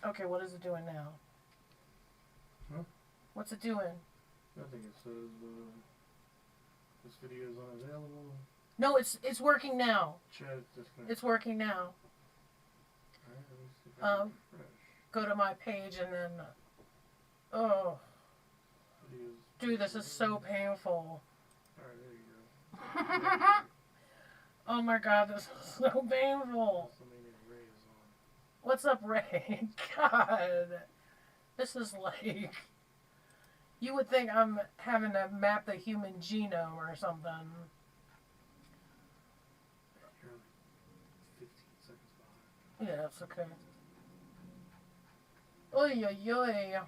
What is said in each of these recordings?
Okay, what is it doing now? Huh? What's it doing? I think it says this video is unavailable. No, it's working now. Chat is disconnected. It's working now. Alright, let me see if I can refresh. Go to my page and then. Oh, Videos. dude, this is so painful. Alright, there you go. Oh my god, this is so painful. Ray is on. What's up, Ray? God, this is like. You would think I'm having to map the human genome or something. You're like 15 seconds behind. Yeah, it's okay. Oy, oy, oy.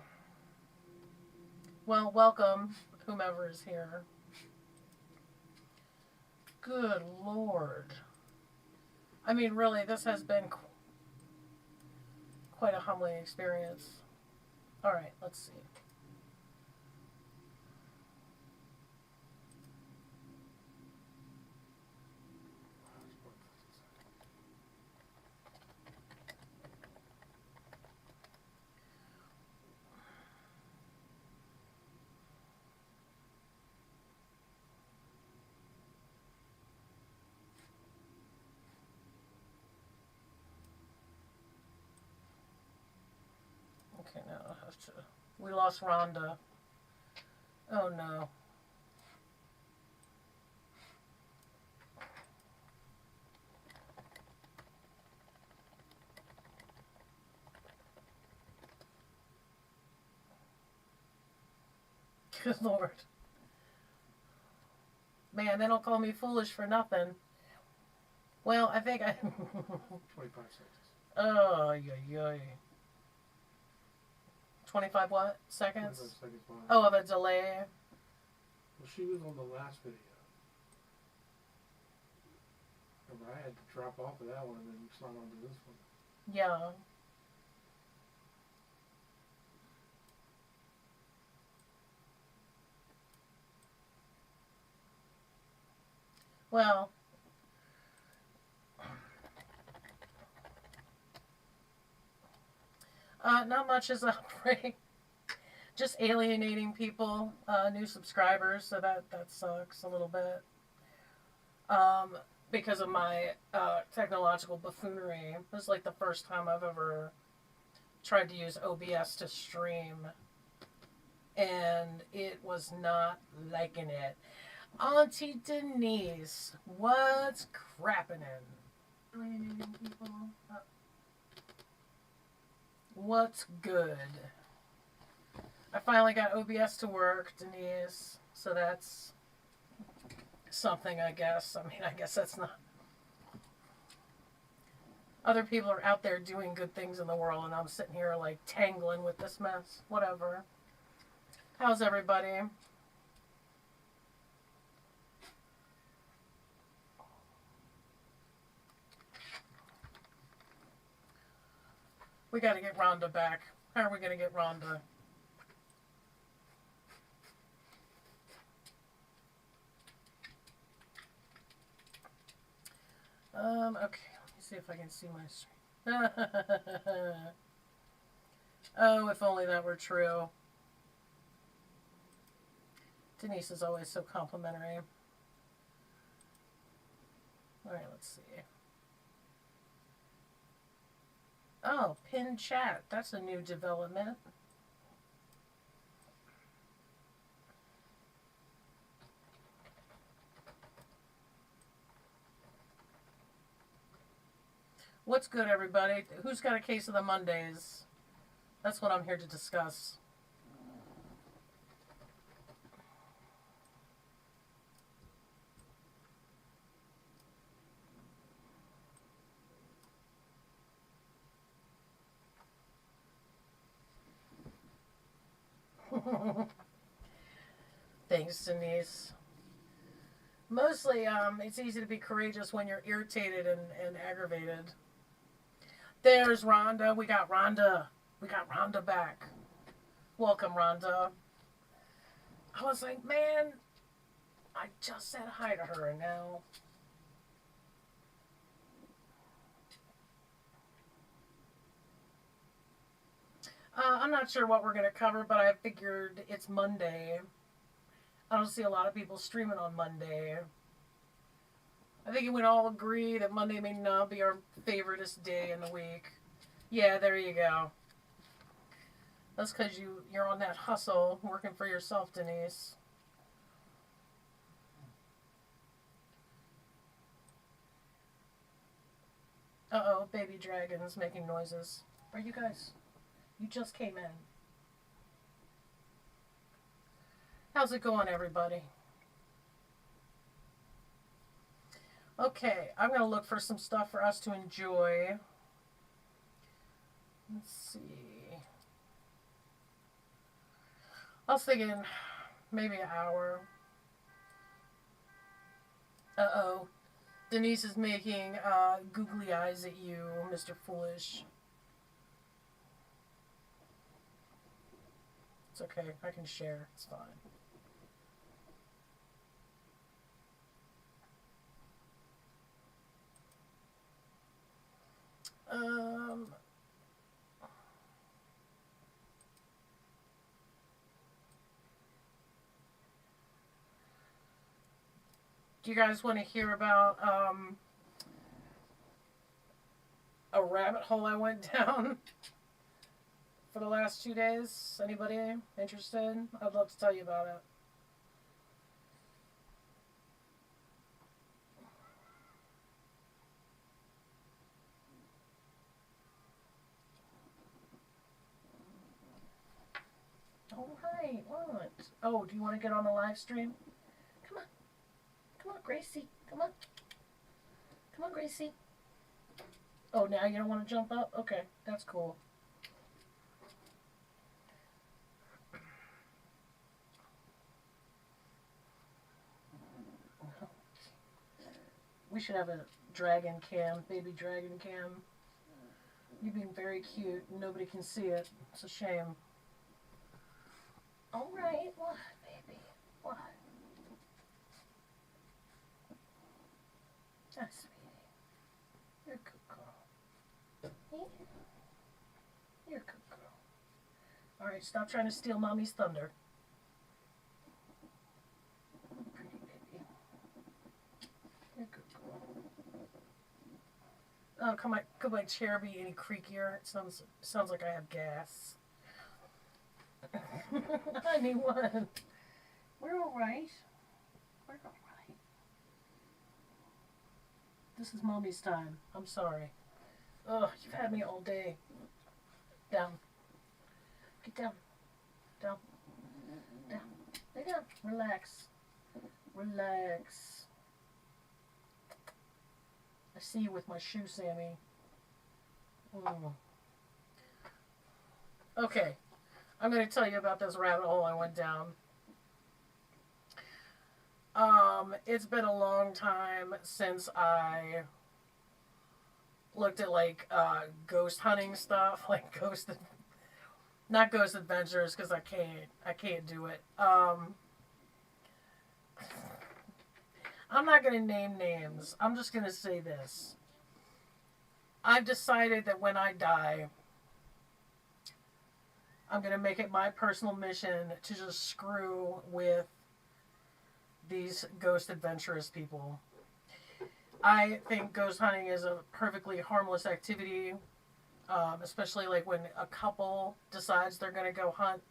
Well, welcome, whomever is here. Good Lord. I mean, really, this has been quite a humbling experience. Alright, let's see. Okay, now I have to. We lost Rhonda. Oh no. Good Lord. Man, they don't call me foolish for nothing. Well, I think I. 25 seconds. Oh, yeah. 25 what? Seconds? 25 seconds behind. Oh, of a delay. Well, she was on the last video. Remember, I had to drop off of that one and then sign on to this one. Yeah. Well. Not much is upgrade. Just alienating people, new subscribers, so that sucks a little bit. Because of my technological buffoonery. It was like the first time I've ever tried to use OBS to stream. And it was not liking it. Auntie Denise, what's crapping in? Alienating people. What's good? I finally got OBS to work, Denise. So that's something, I guess. I mean, I guess that's not. Other people are out there doing good things in the world, and I'm sitting here like tangling with this mess. Whatever. How's everybody? We got to get Rhonda back. How are we going to get Rhonda? Okay, let me see if I can see my screen. Oh, if only that were true. Denise is always so complimentary. Alright, let's see. Oh, pin chat. That's a new development. What's good, everybody? Who's got a case of the Mondays? That's what I'm here to discuss. Thanks, Denise. Mostly, it's easy to be courageous when you're irritated and aggravated. There's Rhonda. We got Rhonda. We got Rhonda back. Welcome, Rhonda. I was like, man, I just said hi to her, and now... I'm not sure what we're going to cover, but I figured it's Monday. I don't see a lot of people streaming on Monday. I think we all agree that Monday may not be our favoriteest day in the week. Yeah, there you go. That's because you're on that hustle, working for yourself, Denise. Uh-oh, baby dragon's making noises. Are you guys? You just came in. How's it going, everybody? Okay, I'm going to look for some stuff for us to enjoy. Let's see. I was thinking maybe an hour. Uh-oh. Denise is making googly eyes at you, Mr. Foolish. It's okay. I can share. It's fine. Do you guys want to hear about a rabbit hole I went down for the last 2 days? Anybody interested? I'd love to tell you about it. All right, what? Oh, do you want to get on the live stream? Come on. Come on, Gracie. Come on. Come on, Gracie. Oh, now you don't want to jump up? Okay, that's cool. We should have a dragon cam, baby dragon cam. You've been very cute. Nobody can see it. It's a shame. All right, what, baby? What? Ah, sweetie. You're a good girl. Yeah. You're a good girl. All right, stop trying to steal Mommy's thunder. Pretty baby. You're a good girl. Oh, could my chair be any creakier? It sounds like I have gas. Honey, what? We're all right. We're all right. This is Mommy's time. I'm sorry. Ugh, you've had me all day. Down. Get down. Down. Down. Lay down. Relax. Relax. I see you with my shoe, Sammy. Okay. I'm going to tell you about this rabbit hole I went down. It's been a long time since I looked at ghost hunting stuff, like not ghost adventures, because I can't do it. I'm not going to name names. I'm just going to say this. I've decided that when I die, I'm going to make it my personal mission to just screw with these ghost adventurous people. I think ghost hunting is a perfectly harmless activity, especially like when a couple decides they're going to go hunt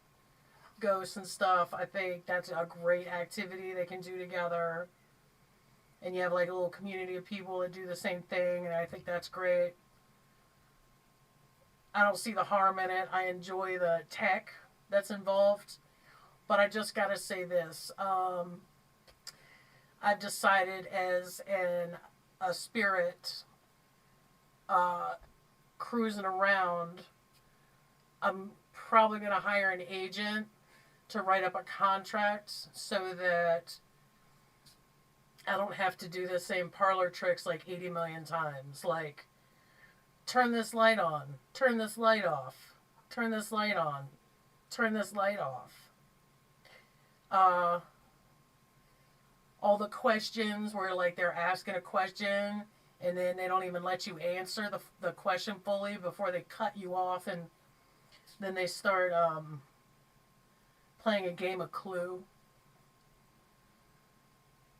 ghosts and stuff. I think that's a great activity they can do together. And you have like a little community of people that do the same thing, and I think that's great. I don't see the harm in it. I enjoy the tech that's involved. But I just got to say this. I've decided as a spirit cruising around, I'm probably going to hire an agent to write up a contract so that I don't have to do the same parlor tricks like 80 million times. Like, turn this light on, turn this light off, turn this light on, turn this light off. All the questions where like they're asking a question and then they don't even let you answer the question fully before they cut you off and Then they start playing a game of Clue,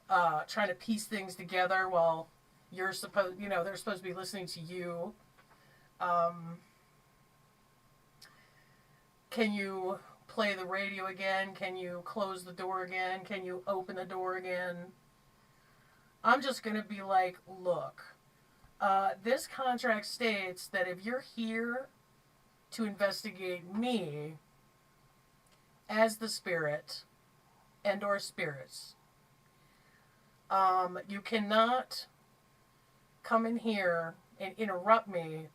trying to piece things together while you're supposed, they're supposed to be listening to you. Can you play the radio again? Can you close the door again? Can you open the door again? I'm just going to be like, look, this contract states that if you're here to investigate me as the spirit and or spirits, you cannot come in here and interrupt me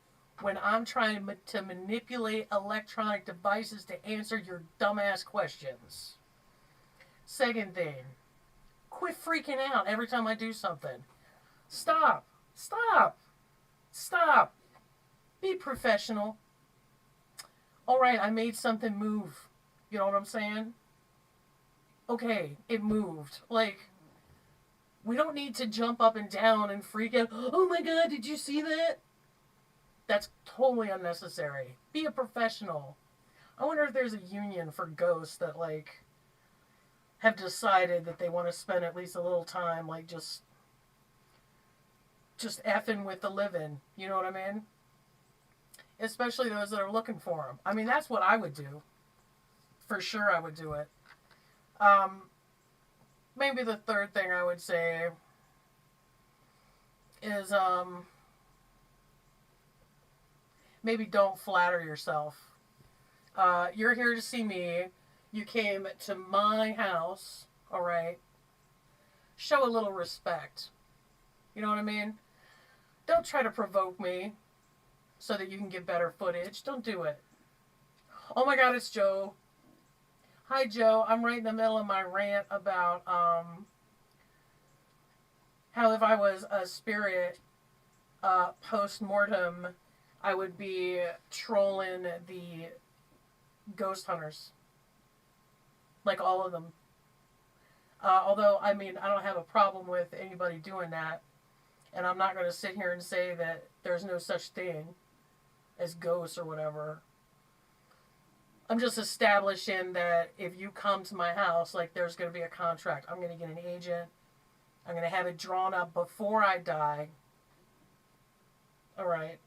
when I'm trying to manipulate electronic devices to answer your dumbass questions. Second thing, quit freaking out every time I do something. Stop. Stop. Stop. Be professional. All right, I made something move. You know what I'm saying? Okay, it moved. Like, we don't need to jump up and down and freak out. Oh my God, did you see that? That's totally unnecessary. Be a professional. I wonder if there's a union for ghosts that, like, have decided that they want to spend at least a little time, like, just effing with the living. You know what I mean? Especially those that are looking for them. I mean, that's what I would do. For sure I would do it. Maybe the third thing I would say is, maybe don't flatter yourself. You're here to see me. You came to my house, all right? Show a little respect. You know what I mean? Don't try to provoke me so that you can get better footage. Don't do it. Oh my God, it's Joe. Hi, Joe. I'm right in the middle of my rant about how if I was a spirit post-mortem, I would be trolling the ghost hunters. Like all of them. Although, I mean, I don't have a problem with anybody doing that. And I'm not going to sit here and say that there's no such thing as ghosts or whatever. I'm just establishing that if you come to my house, like, there's going to be a contract. I'm going to get an agent. I'm going to have it drawn up before I die. All right.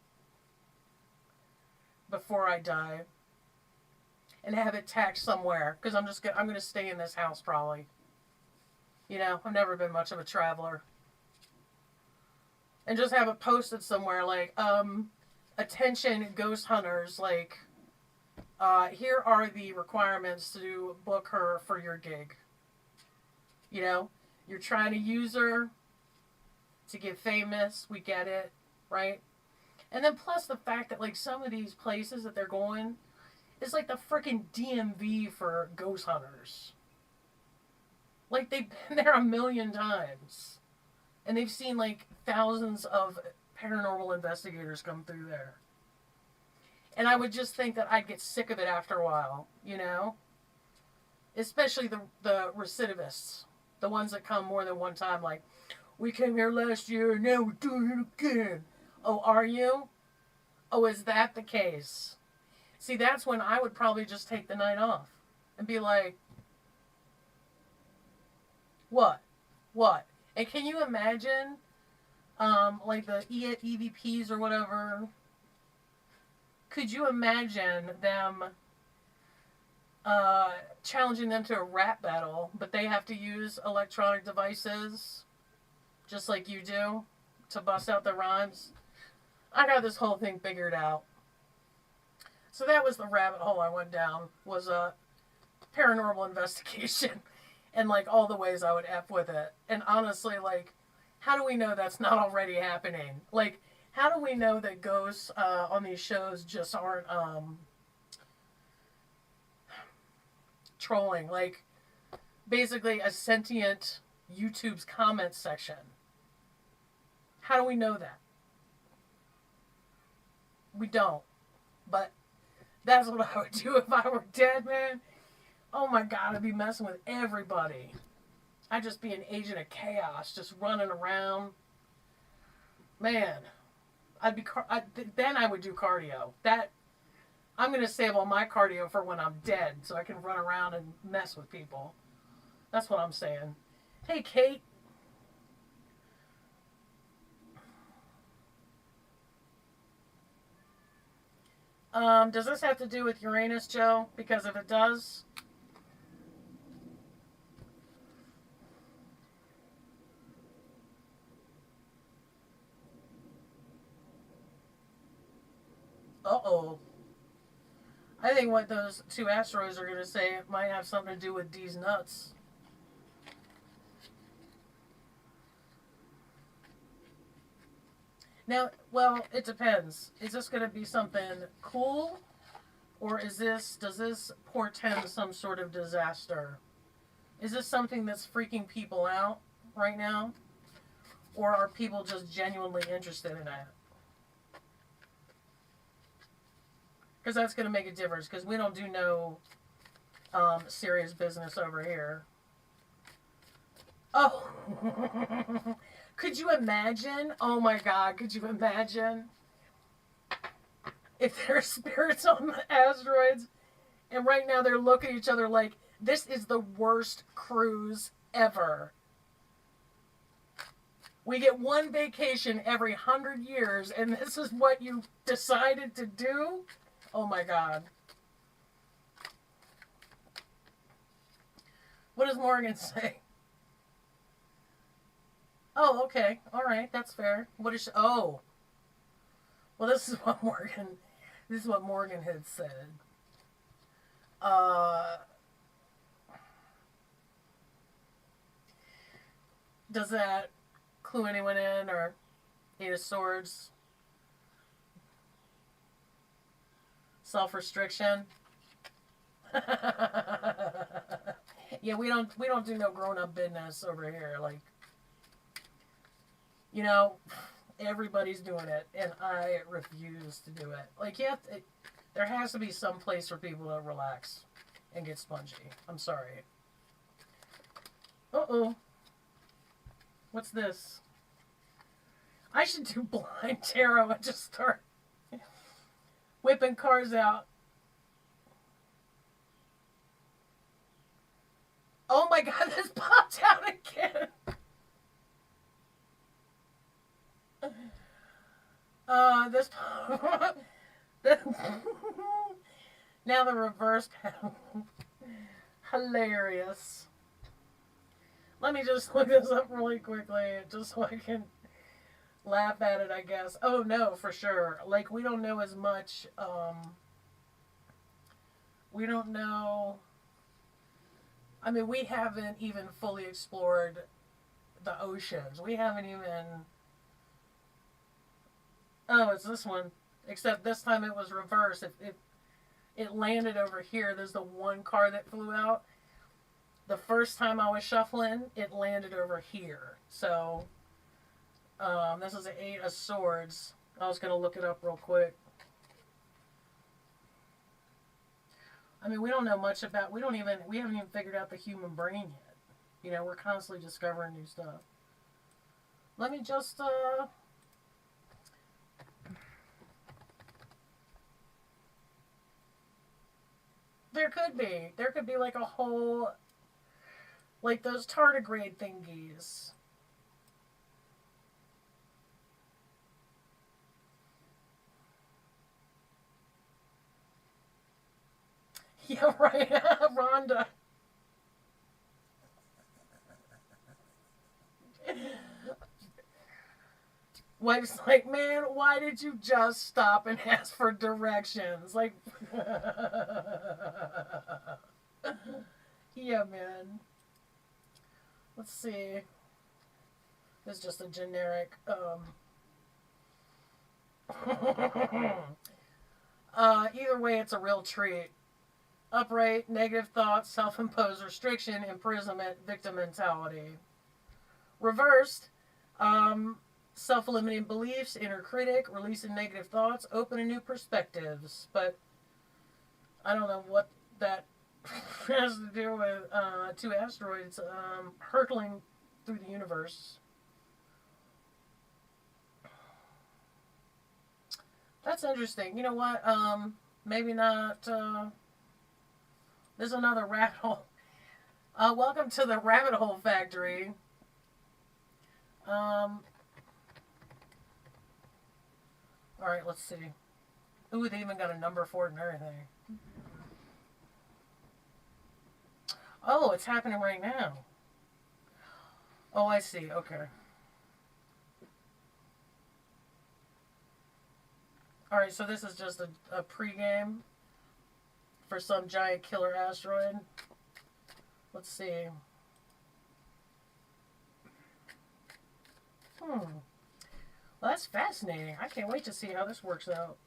Before I die. And have it tacked somewhere. Because I'm going to stay in this house probably. You know, I've never been much of a traveler. And just have it posted somewhere like, attention ghost hunters, like, here are the requirements to book her for your gig. You know, you're trying to use her to get famous. We get it, right? And then plus the fact that, like, some of these places that they're going is like the freaking DMV for ghost hunters. Like, they've been there a million times. And they've seen, like, thousands of paranormal investigators come through there. And I would just think that I'd get sick of it after a while, you know? Especially the recidivists. The ones that come more than one time, like, we came here last year and now we're doing it again. Oh, are you? Oh, is that the case? See, that's when I would probably just take the night off. And be like, what? What? And can you imagine, like the EVPs or whatever? Could you imagine them challenging them to a rap battle, but they have to use electronic devices, just like you do, to bust out the rhymes? I got this whole thing figured out. So that was the rabbit hole I went down, was a paranormal investigation. And, like, all the ways I would F with it. And honestly, like, how do we know that's not already happening? Like, how do we know that ghosts on these shows just aren't trolling? Like, basically a sentient YouTube's comment section. How do we know that? We don't. But that's what I would do if I were dead, man. Oh my God, I'd be messing with everybody. I'd just be an agent of chaos, just running around. Man, then I would do cardio. That I'm going to save all my cardio for when I'm dead so I can run around and mess with people. That's what I'm saying. Hey, Kate. Does this have to do with Uranus, Joe? Because if it does... Uh-oh. I think what those two asteroids are going to say might have something to do with D's nuts. Now, well, it depends. Is this going to be something cool? Or does this portend some sort of disaster? Is this something that's freaking people out right now? Or are people just genuinely interested in it? Because that's going to make a difference. Because we don't do no serious business over here. Oh! Could you imagine? Oh my God, could you imagine? If there are spirits on the asteroids, and right now they're looking at each other like, this is the worst cruise ever. We get one vacation every 100 years, and this is what you decided to do? Oh my God. What does Morgan say? Oh, okay. All right, that's fair. What is she? Oh. Well, this is what Morgan had said. Does that clue anyone in, or Eight of Swords? Self-restriction. Yeah, we don't do no grown-up business over here. Like, you know, everybody's doing it, and I refuse to do it. Like, there has to be some place for people to relax and get spongy. I'm sorry. Uh-oh. What's this? I should do blind tarot and just start whipping cards out. Oh my God, this popped out again. This now the reverse panel. Hilarious. Let me just look this up really quickly, just so I can laugh at it, I guess. Oh no, for sure. Like, we don't know as much. We don't know. I mean, we haven't even fully explored the oceans. We haven't even. Oh, it's this one. Except this time it was reversed. It landed over here. There's the one card that flew out. The first time I was shuffling, it landed over here. So, this is an Eight of Swords. I was going to look it up real quick. I mean, we don't know much about, we haven't even figured out the human brain yet. You know, we're constantly discovering new stuff. Let me just, there could be like a whole, like those tardigrade thingies. Yeah, right. Rhonda. Wife's like, man, why did you just stop and ask for directions? Like, yeah, man. Let's see. This is just a generic, either way, it's a real treat. Upright, negative thoughts, self-imposed restriction, imprisonment, victim mentality. Reversed, self-limiting beliefs, inner critic, releasing negative thoughts, open to new perspectives. But I don't know what that has to do with two asteroids hurtling through the universe. That's interesting. You know what? maybe not. There's another rabbit hole. Welcome to the rabbit hole factory. All right, let's see. Ooh, they even got a number for it and everything. Oh, it's happening right now. Oh, I see. Okay. Alright, so this is just a pregame for some giant killer asteroid. Let's see. Well, that's fascinating. I can't wait to see how this works out.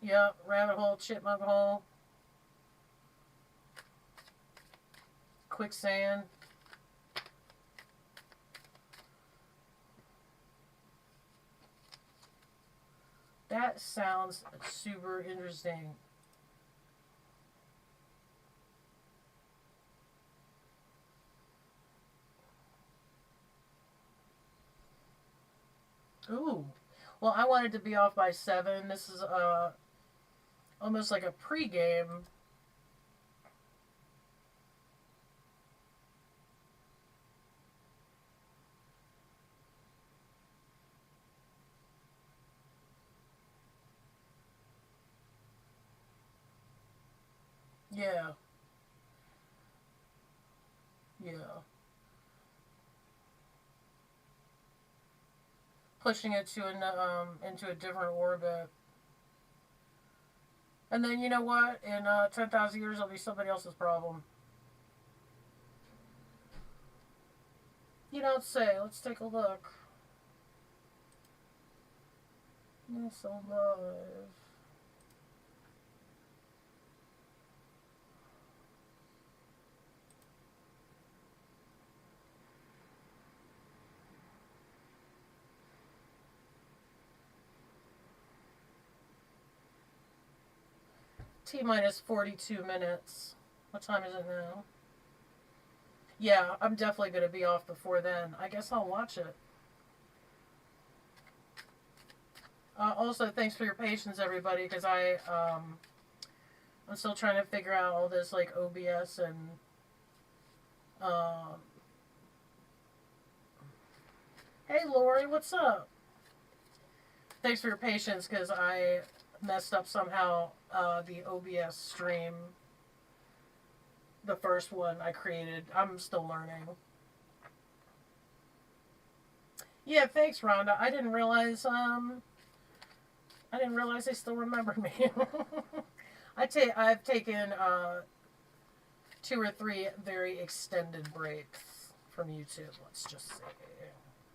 Yep, rabbit hole, chipmunk hole. Quicksand. That sounds super interesting. Ooh. Well, I wanted to be off by 7. This is almost like a pregame. Yeah. Yeah. Pushing it to into a different orbit. And then you know what? In 10,000 years, it'll be somebody else's problem. You don't say. Let's take a look. It's alive. T minus 42 minutes. What time is it now? Yeah, I'm definitely going to be off before then. I guess I'll watch it. Also, thanks for your patience, everybody, because I'm still trying to figure out all this, like, OBS and, hey, Lori, what's up? Thanks for your patience, because I messed up somehow the OBS stream. The first one I created. I'm still learning. Yeah, thanks, Rhonda. I didn't realize they still remembered me. I've taken 2 or 3 very extended breaks from YouTube, let's just say.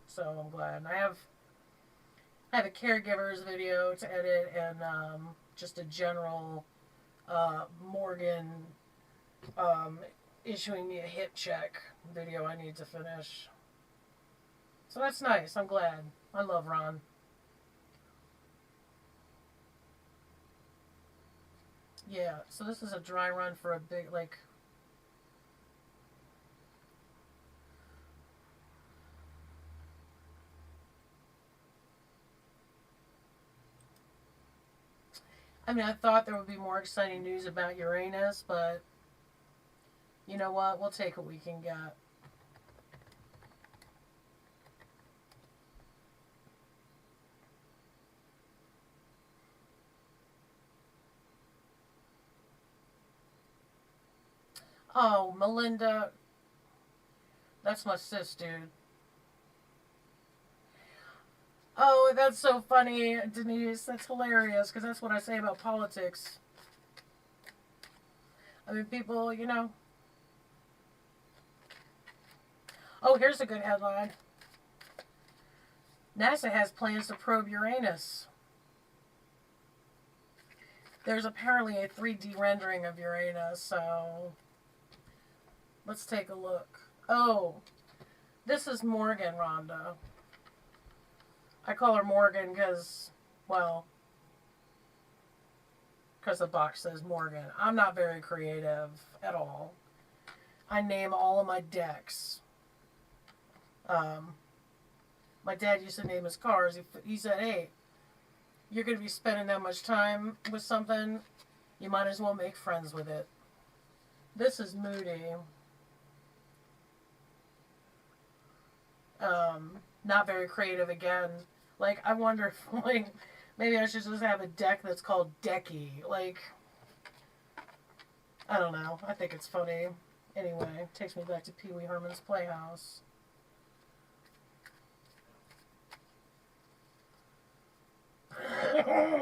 So I'm glad. I have a caregivers video to edit and just a general Morgan issuing me a hip check video I need to finish. So that's nice. I'm glad. I love Ron. Yeah, so this is a dry run for a big, like... I mean, I thought there would be more exciting news about Uranus, but... You know what? We'll take what we can get. Oh, Melinda. That's my sis, dude. Oh, that's so funny, Denise. That's hilarious, because that's what I say about politics. I mean, people, you know... Oh, here's a good headline. NASA has plans to probe Uranus. There's apparently a 3D rendering of Uranus, so... Let's take a look. Oh, this is Morgan, Rhonda. I call her Morgan because, well, because the box says Morgan. I'm not very creative at all. I name all of my decks. My dad used to name his cars. He said, hey, you're going to be spending that much time with something, you might as well make friends with it. This is moody. Not very creative again. Like, I wonder if, like, maybe I should just have a deck that's called Decky. Like, I don't know. I think it's funny. Anyway, it takes me back to Pee Wee Herman's Playhouse.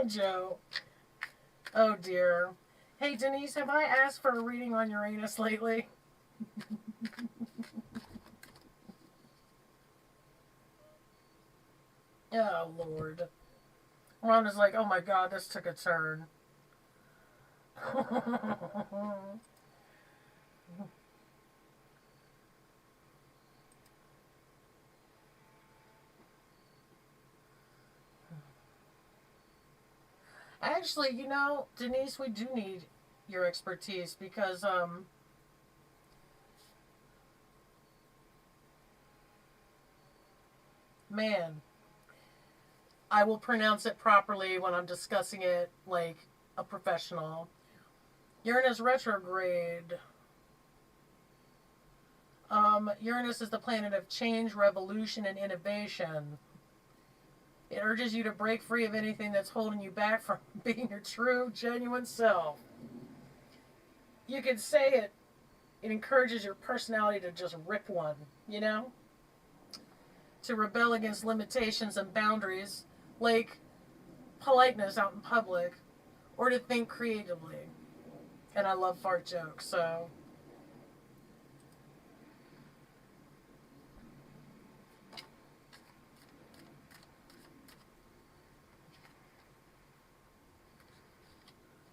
Joe. Oh dear. Hey Denise, have I asked for a reading on Uranus lately? Oh Lord. Rhonda's like, oh my God, this took a turn. Actually, you know, Denise, we do need your expertise because, man, I will pronounce it properly when I'm discussing it like a professional. Uranus retrograde. Uranus is the planet of change, revolution, and innovation. It urges you to break free of anything that's holding you back from being your true, genuine self. You could say it encourages your personality to just rip one, you know? To rebel against limitations and boundaries, like politeness out in public, or to think creatively. And I love fart jokes, so.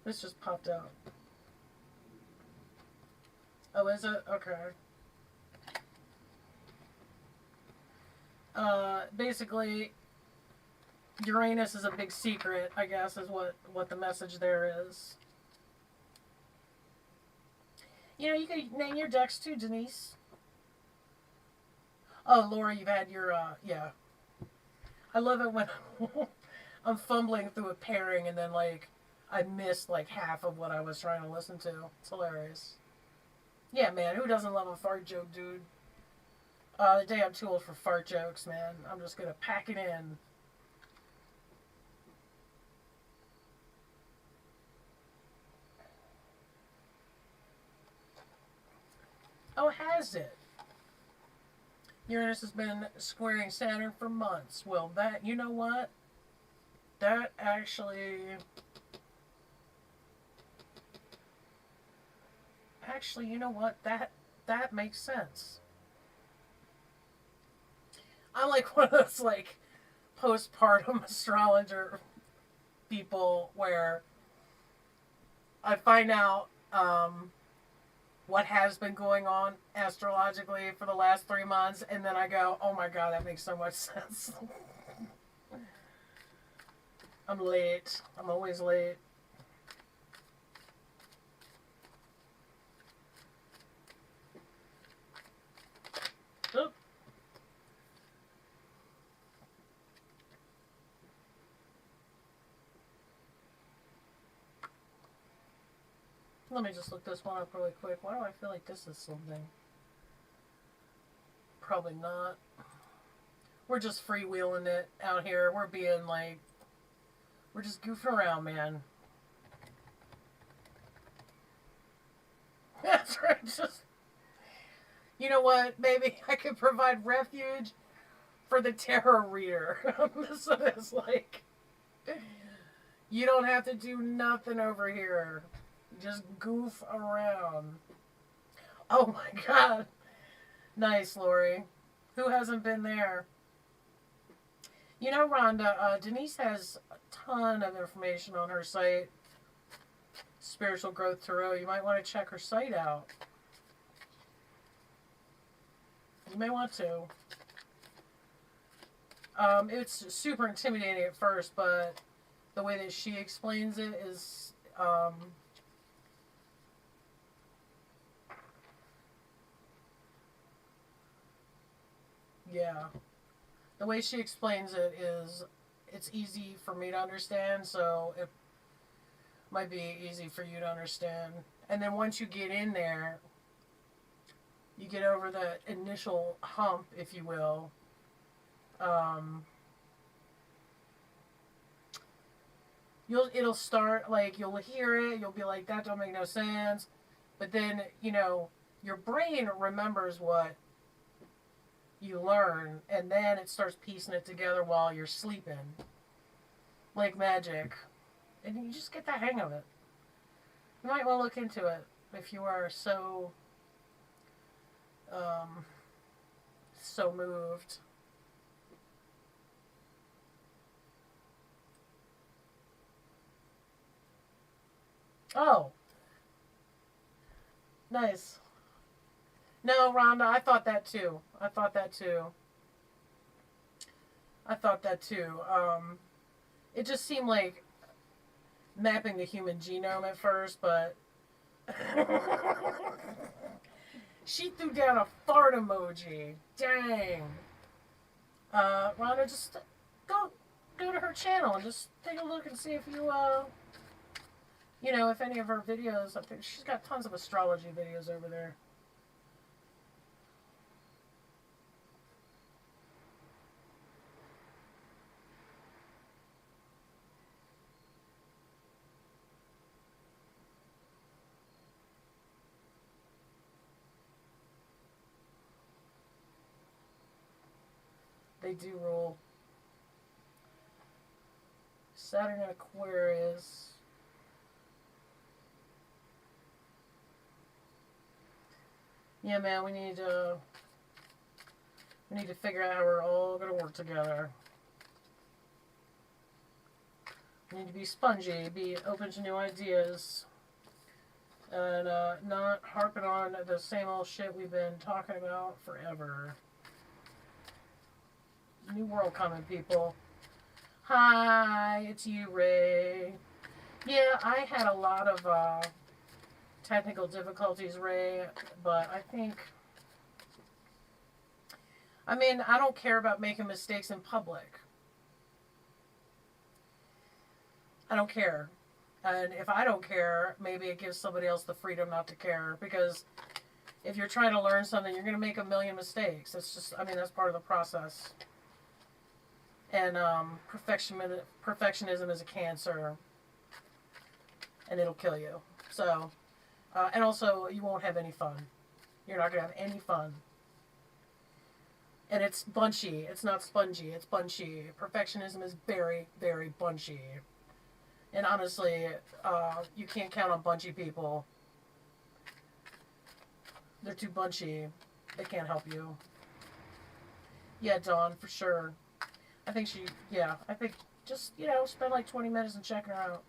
This just popped out. Oh, is it? Okay. Basically, Uranus is a big secret, I guess, is what the message there is. You know, you could name your decks too, Denise. Oh, Laura, you've had your, yeah. I love it when I'm fumbling through a pairing and then, like, I missed, like, half of what I was trying to listen to. It's hilarious. Yeah, man, who doesn't love a fart joke, dude? The day I'm too old for fart jokes, man. I'm just gonna pack it in. Oh, has it? Uranus has been squaring Saturn for months. Well, that, you know what? That actually, you know what? That makes sense. I'm like one of those, like, postpartum astrologer people where I find out what has been going on astrologically for the last 3 months, and then I go, oh my God, that makes so much sense. I'm late. I'm always late. Oop. Let me just look this one up really quick. Why do I feel like this is something? Probably not. We're just freewheeling it out here. We're being like, we're just goofing around, man. That's right. Just, you know what? Maybe I could provide refuge for the terror reader. So it's like, you don't have to do nothing over here. Just goof around. Oh my God. Nice, Lori. Who hasn't been there? You know, Rhonda, Denise has a ton of information on her site, Spiritual Growth Tarot. You might want to check her site out. You may want to. It's super intimidating at first, but the way that she explains it is, yeah. The way she explains it is it's easy for me to understand, so it might be easy for you to understand. And then once you get in there, you get over the initial hump, if you will. It'll start like you'll hear it, you'll be like, that don't make no sense. But then, your brain remembers what you learn, and then it starts piecing it together while you're sleeping. Like magic. And you just get the hang of it. You might want to look into it if you are so so moved. Oh, nice. No, Rhonda, I thought that too. I thought that too. I thought that too. It just seemed like mapping the human genome at first, but she threw down a fart emoji. Dang. Rhonda, just go to her channel and just take a look and see if if any of her videos. I think she's got tons of astrology videos over there. They do rule. Saturn in Aquarius. Yeah, man, we need to figure out how we're all gonna work together. We need to be spongy, be open to new ideas, and not harping on the same old shit we've been talking about forever. New world coming, people. Hi, it's you, Ray. Yeah, I had a lot of technical difficulties, Ray, but I don't care about making mistakes in public. I don't care. And if I don't care, maybe it gives somebody else the freedom not to care. Because if you're trying to learn something, you're going to make a million mistakes. That's part of the process. And perfectionism is a cancer. And it'll kill you. So, and also, you won't have any fun. You're not going to have any fun. And it's bunchy. It's not spongy. It's bunchy. Perfectionism is very, very bunchy. And honestly, you can't count on bunchy people. They're too bunchy. They can't help you. Yeah, Dawn, for sure. I think just, spend like 20 minutes and checking her out.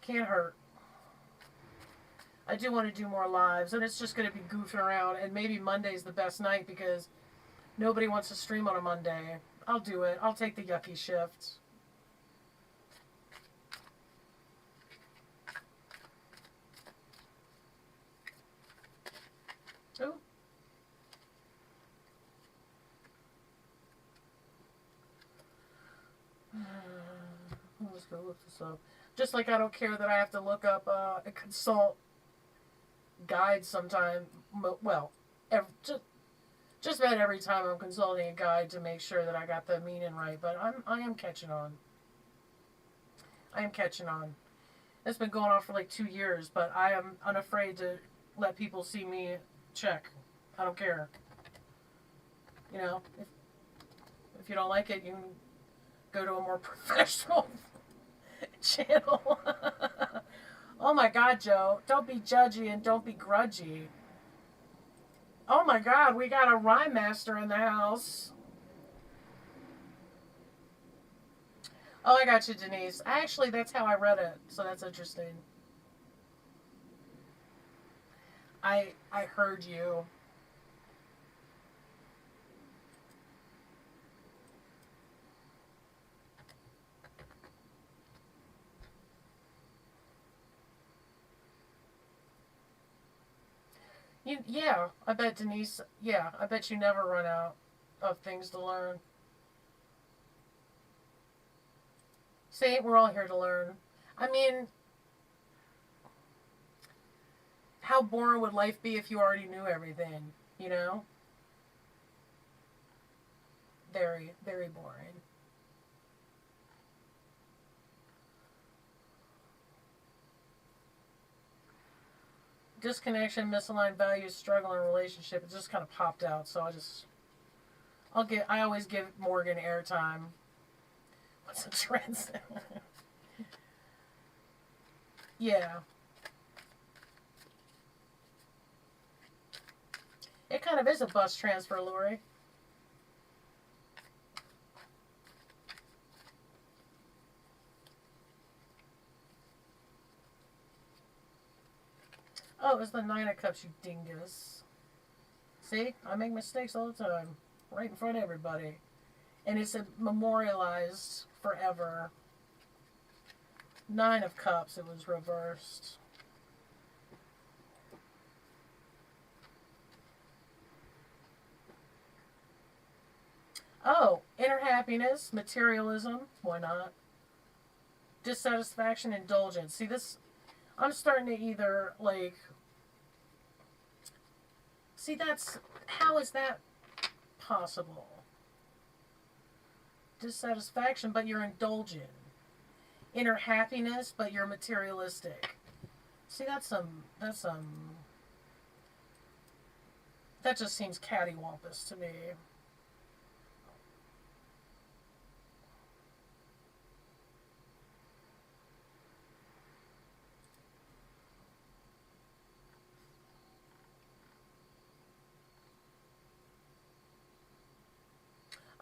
Can't hurt. I do want to do more lives, and it's just going to be goofing around, and maybe Monday's the best night because nobody wants to stream on a Monday. I'll do it. I'll take the yucky shift. Ooh. Let's go look this up. Just like I don't care that I have to look up and consult guides sometime. Well, just about every time I'm consulting a guide to make sure that I got the meaning right. But I am catching on. I am catching on. It's been going on for like 2 years, but I am unafraid to let people see me check. I don't care. If you don't like it, you can go to a more professional channel. Oh my God, Joe. Don't be judgy and don't be grudgy. Oh my God, we got a rhyme master in the house. Oh, I got you, Denise. Actually, that's how I read it, so that's interesting. I heard you. Yeah, I bet Denise. Yeah, I bet you never run out of things to learn. See, we're all here to learn. I mean, how boring would life be if you already knew everything, you know? Very, very boring. Disconnection, misaligned values, struggle in relationship. It just kind of popped out, so I always give Morgan airtime. What's a trans? Yeah. It kind of is a bus transfer, Lori. Oh, it was the Nine of Cups, you dingus. See? I make mistakes all the time. Right in front of everybody. And it's memorialized forever. Nine of Cups, it was reversed. Oh, inner happiness, materialism, why not? Dissatisfaction, indulgence. See, this, I'm starting to either, like, see, how is that possible? Dissatisfaction, but you're indulgent. Inner happiness, but you're materialistic. See, that just seems cattywampus to me.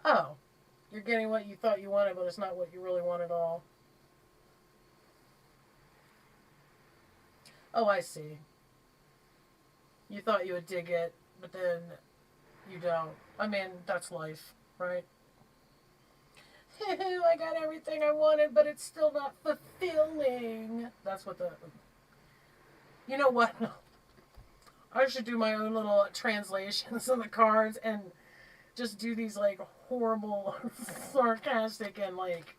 Oh, you're getting what you thought you wanted, but it's not what you really want at all. Oh, I see. You thought you would dig it, but then you don't. I mean, that's life, right? I got everything I wanted, but it's still not fulfilling. That's what the... You know what? I should do my own little translations of the cards and just do these, like, horrible, sarcastic, and, like...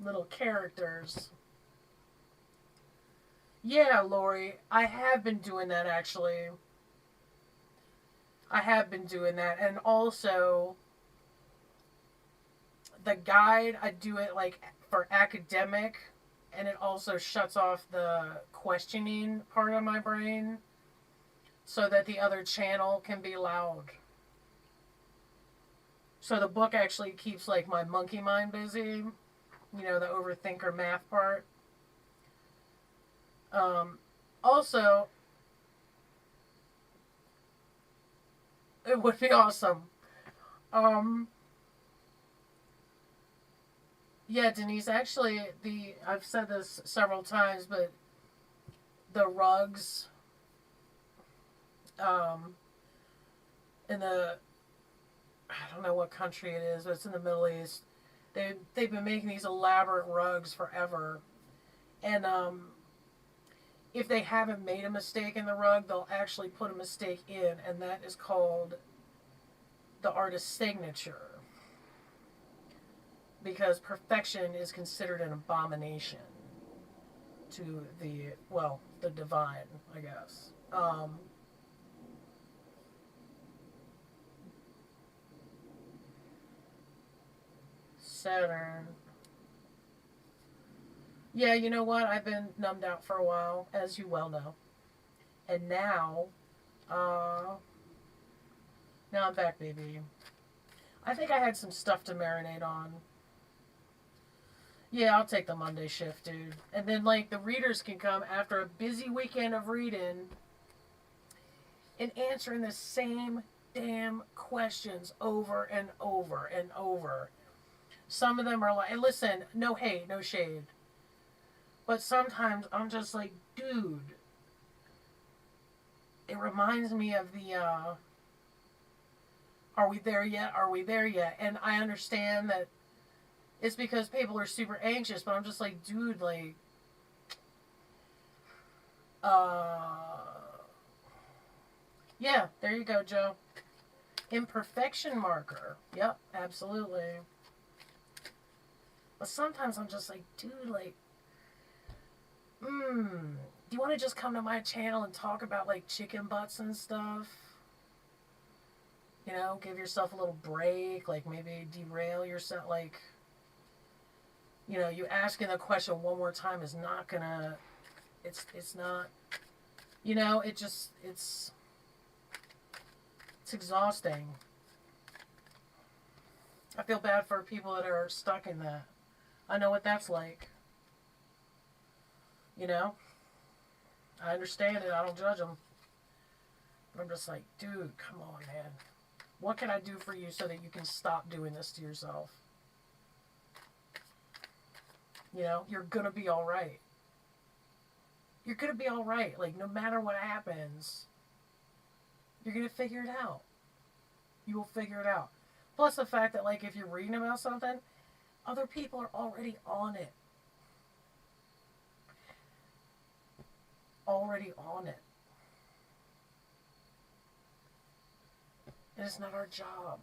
little characters. Yeah, Lori, I have been doing that, actually. I have been doing that. And also, the guide, I do it, like, for academic, and it also shuts off the questioning part of my brain so that the other channel can be loud. So the book actually keeps, like, my monkey mind busy. You know, the overthinker math part. Also, it would be awesome. Yeah, Denise, actually, I've said this several times, but the rugs, in I don't know what country it is, but it's in the Middle East. They've been making these elaborate rugs forever, and if they haven't made a mistake in the rug, they'll actually put a mistake in, and that is called the artist's signature, because perfection is considered an abomination to the divine, I guess. Saturn. Yeah, you know what? I've been numbed out for a while, as you well know. And now I'm back, baby. I think I had some stuff to marinate on. Yeah, I'll take the Monday shift, dude. And then, like, the readers can come after a busy weekend of reading and answering the same damn questions over and over and over. Some of them are like, and listen, no hate, no shade. But sometimes I'm just like, dude, it reminds me of the, are we there yet? Are we there yet? And I understand that it's because people are super anxious, but I'm just like, dude, like, yeah, there you go, Joe. Imperfection marker. Yep, absolutely. But sometimes I'm just like, dude, like, do you want to just come to my channel and talk about like chicken butts and stuff? You know, give yourself a little break, like maybe derail yourself, like, you know, you asking the question one more time is not gonna, it's not, you know, it's exhausting. I feel bad for people that are stuck in that. I know what that's like. You know, I understand it. I don't judge them. But I'm just like, dude, come on, man. What can I do for you so that you can stop doing this to yourself? You know, you're going to be all right. You're going to be all right. Like, no matter what happens, you're going to figure it out. You will figure it out. Plus the fact that, like, if you're reading about something, other people are already on it. Already on it. And it's not our job.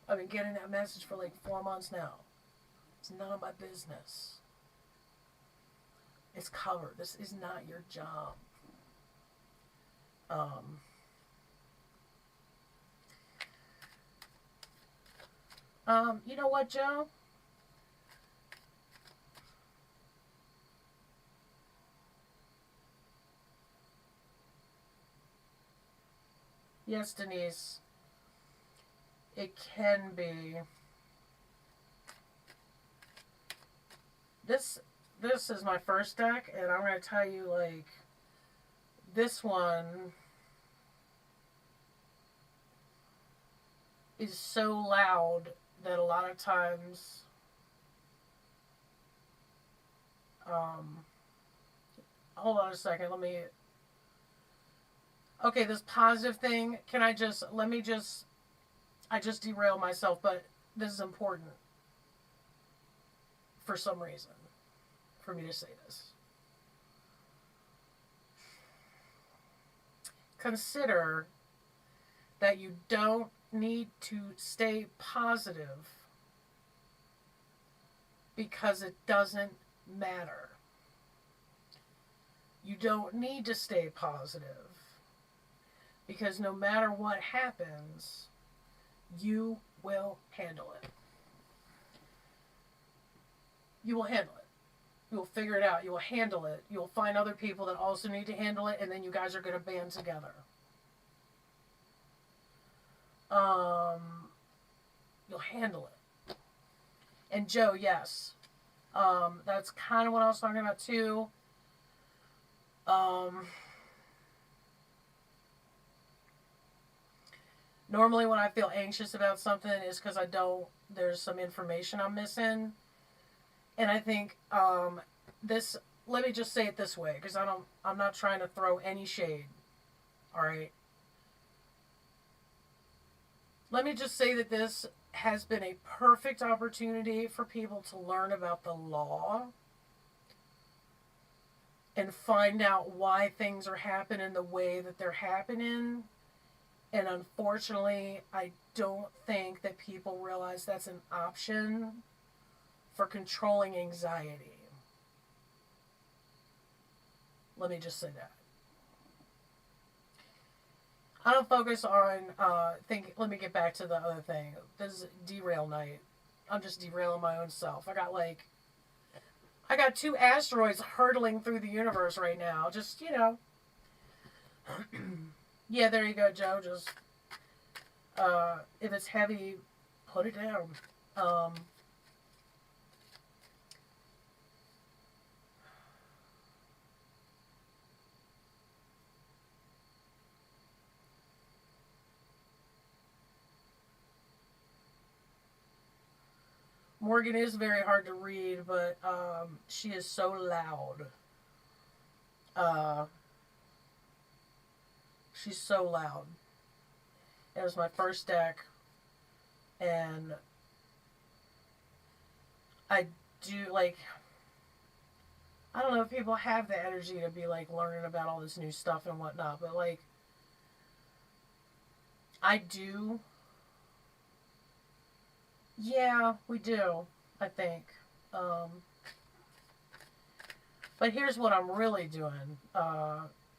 I've been getting that message for like 4 months now. It's none of my business. It's covered. This is not your job. You know what, Joe? Yes, Denise. It can be. This is my first deck, and I'm going to tell you, like, this one is so loud that a lot of times, hold on a second, okay, this positive thing, I just derailed myself, but this is important for some reason for me to say this. Consider that you don't need to stay positive because it doesn't matter. You don't need to stay positive because no matter what happens, you will handle it. You will handle it. You will figure it out. You will handle it. You will find other people that also need to handle it, and then you guys are going to band together. You'll handle it. And Joe, yes. That's kind of what I was talking about too. Normally when I feel anxious about something is because there's some information I'm missing. And I think, let me just say it this way, because I'm not trying to throw any shade. Alright? Let me just say that this has been a perfect opportunity for people to learn about the law and find out why things are happening the way that they're happening. And unfortunately, I don't think that people realize that's an option for controlling anxiety. Let me just say that. I don't focus on, let me get back to the other thing. This is derail night. I'm just derailing my own self. I got 2 asteroids hurtling through the universe right now. Just, you know. Yeah, there you go, Joe. Just, if it's heavy, put it down. Morgan is very hard to read, but she is so loud. She's so loud. It was my first deck, and I do, like, I don't know if people have the energy to be, like, learning about all this new stuff and whatnot, but, like, I do Yeah, we do, I think. Um, but here's what I'm really doing.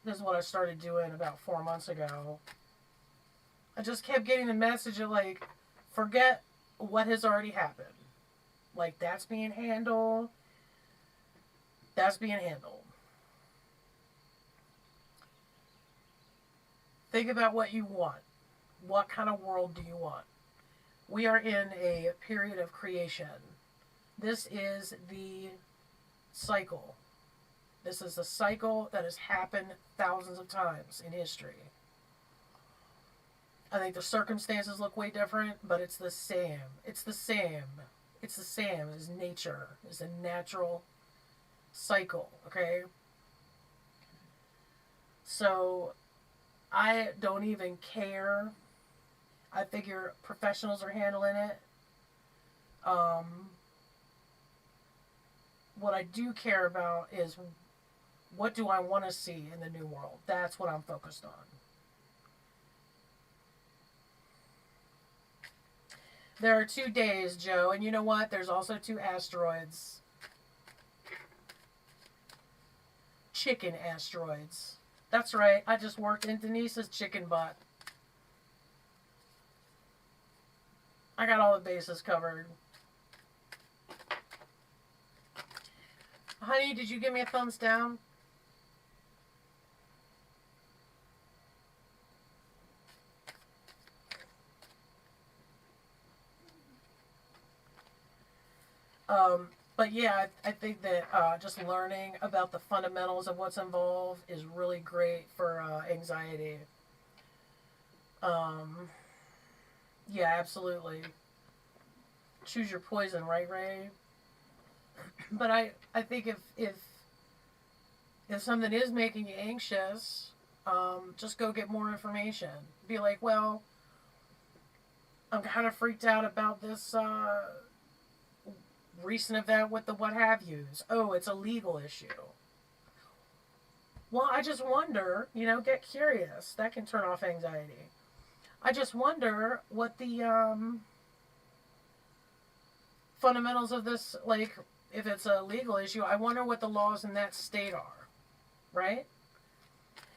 This is what I started doing about 4 months ago. I just kept getting the message of like, forget what has already happened. Like, that's being handled. That's being handled. Think about what you want. What kind of world do you want? We are in a period of creation. This is the cycle. This is a cycle that has happened thousands of times in history. I think the circumstances look way different, but it's the same. It's the same. It's the same as nature. It's a natural cycle, okay? So I don't even care. I figure professionals are handling it. Um, what I do care about is what do I want to see in the new world. That's what I'm focused on. There are 2 days, Joe, and you know what? There's also 2 asteroids. Chicken asteroids. That's right. I just worked in Denise's chicken butt. I got all the bases covered. Honey, did you give me a thumbs down? But yeah, I think that just learning about the fundamentals of what's involved is really great for anxiety. Um, yeah, absolutely. Choose your poison, right, Ray? But I think if something is making you anxious, just go get more information. Be like, well, I'm kind of freaked out about this recent event with the what have yous. Oh, it's a legal issue. Well, I just wonder, get curious. That can turn off anxiety. I just wonder what the fundamentals of this, like, if it's a legal issue, I wonder what the laws in that state are, right?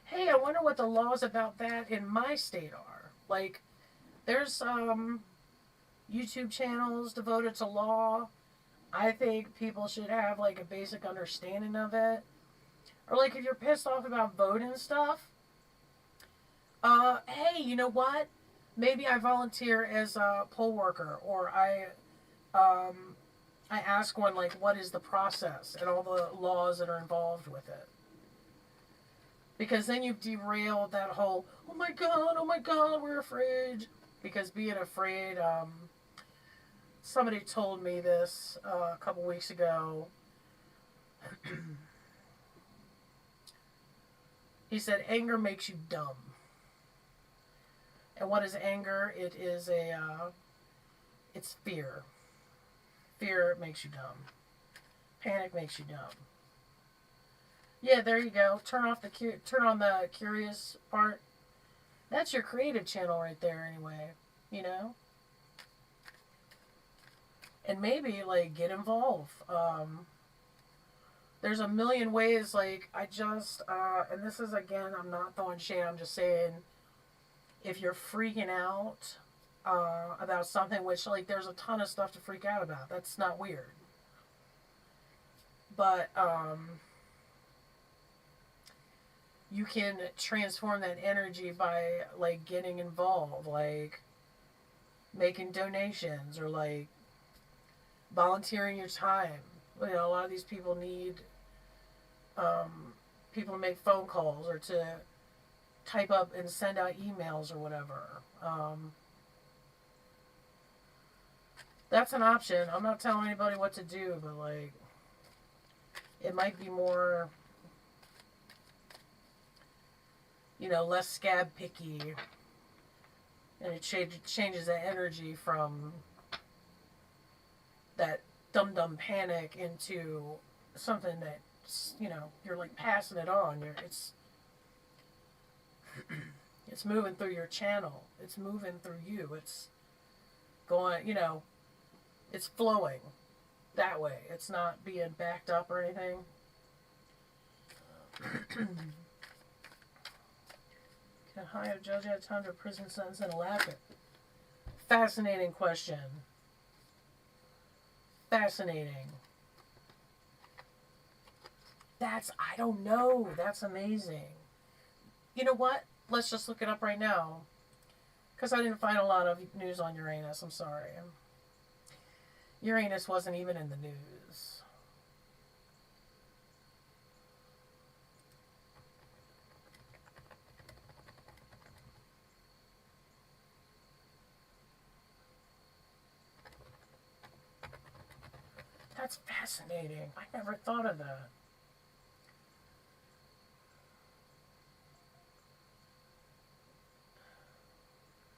Hey, I wonder what the laws about that in my state are. Like, there's YouTube channels devoted to law. I think people should have like a basic understanding of it. Or like if you're pissed off about voting stuff, hey, you know what? Maybe I volunteer as a poll worker, or I ask one like, what is the process and all the laws that are involved with it. Because then you've derailed that whole, oh my god, we're afraid. Because being afraid, somebody told me this a couple weeks ago. He said, anger makes you dumb. And what is anger? It is it's fear. Fear makes you dumb. Panic makes you dumb. Yeah, there you go. Turn on the curious part. That's your creative channel right there, anyway. You know. And maybe like get involved. There's a million ways. Like I just, and this is again, I'm not throwing shade. I'm just saying, if you're freaking out about something, which like there's a ton of stuff to freak out about. That's not weird. But you can transform that energy by like getting involved, like making donations or like volunteering your time. You know, a lot of these people need people to make phone calls or to type up and send out emails or whatever. That's an option. I'm not telling anybody what to do, but like it might be more, less scab picky, and it changes the energy from that dum-dum panic into something that, you're like passing it on. It's moving through your channel. It's moving through you. It's going, It's flowing that way. It's not being backed up or anything. Can hire judge at a time to a prison sentence in a lab? Fascinating question. Fascinating. I don't know. That's amazing. You know what? Let's just look it up right now. Because I didn't find a lot of news on Uranus. I'm sorry. Uranus wasn't even in the news. That's fascinating. I never thought of that.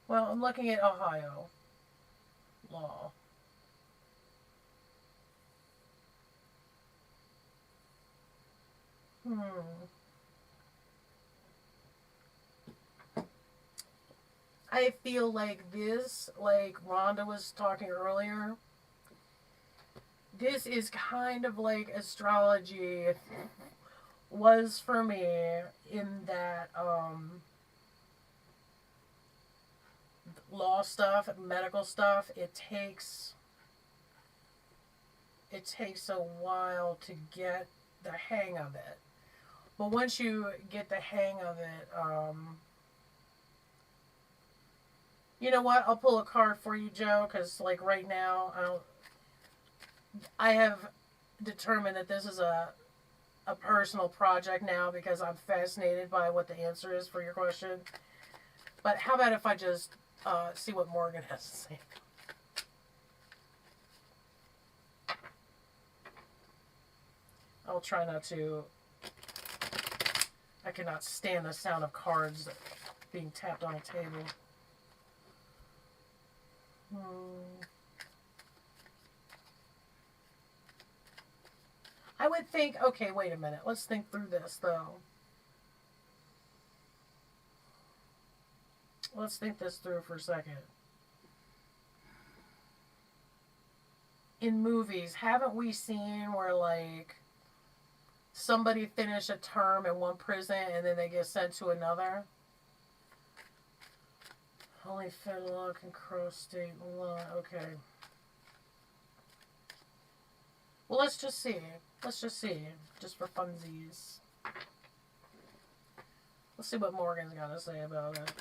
Well, I'm looking at Ohio law. I feel like this, like Rhonda was talking earlier, this is kind of like astrology was for me, in that law stuff, medical stuff, it takes a while to get the hang of it. But once you get the hang of it, you know what? I'll pull a card for you, Joe, because like right now, I have determined that this is a personal project now because I'm fascinated by what the answer is for your question. But how about if I just see what Morgan has to say? I'll try not to. I cannot stand the sound of cards being tapped on a table. I would think, okay, wait a minute. Let's think through this, though. Let's think this through for a second. In movies, haven't we seen where, like, somebody finish a term in one prison and then they get sent to another? Only federal law can cross state law. Okay. Well, let's just see. Let's just see. Just for funsies. Let's see what Morgan's got to say about it.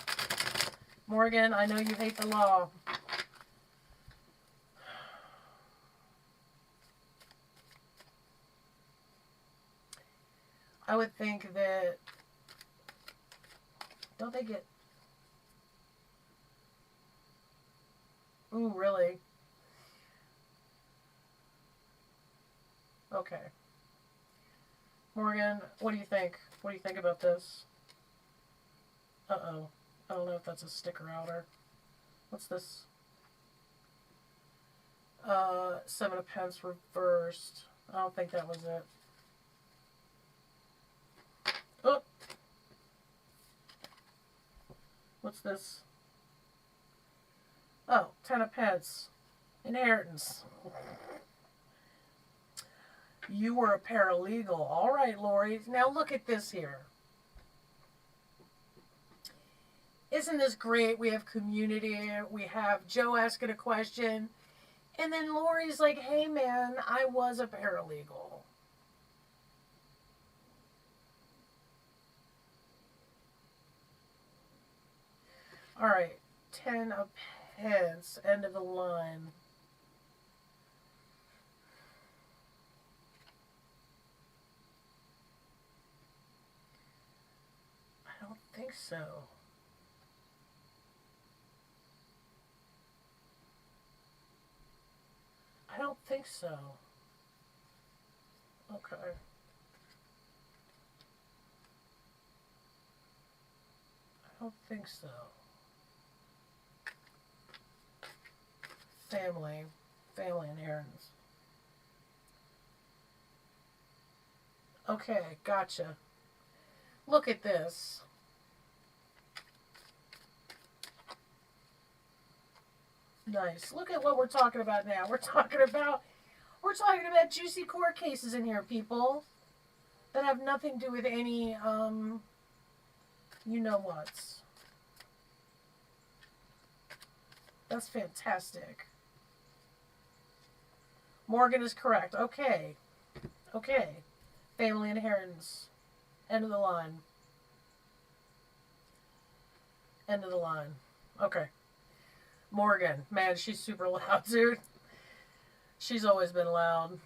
Morgan, I know you hate the law. I would think that... Don't they get... Ooh, really? Okay. Morgan, what do you think? What do you think about this? Uh-oh. I don't know if that's a sticker outer. What's this? Seven of Pence reversed. I don't think that was it. Oh! What's this? Oh, Ten of Pence. Inheritance. You were a paralegal. All right, Lori. Now look at this here. Isn't this great? We have community. We have Joe asking a question. And then Lori's like, hey, man, I was a paralegal. All right. 10 of Pence. End of the line. I don't think so. I don't think so. Okay. I don't think so. Family inheritance. Okay, gotcha. Look at this. Nice. Look at what we're talking about now. We're talking about juicy court cases in here, people, that have nothing to do with any you know what's. That's fantastic. Morgan is correct. Okay. Okay. Family inheritance. End of the line. End of the line. Okay. Morgan. Man, she's super loud, dude. She's always been loud.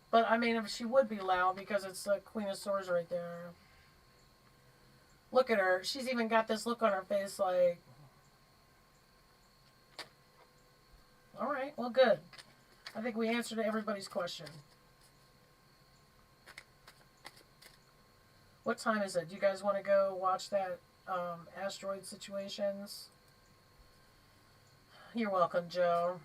But, I mean, she would be loud because it's the Queen of Swords right there. Look at her. She's even got this look on her face like... Alright, well, good. I think we answered everybody's question. What time is it? Do you guys want to go watch that asteroid situations? You're welcome, Joe.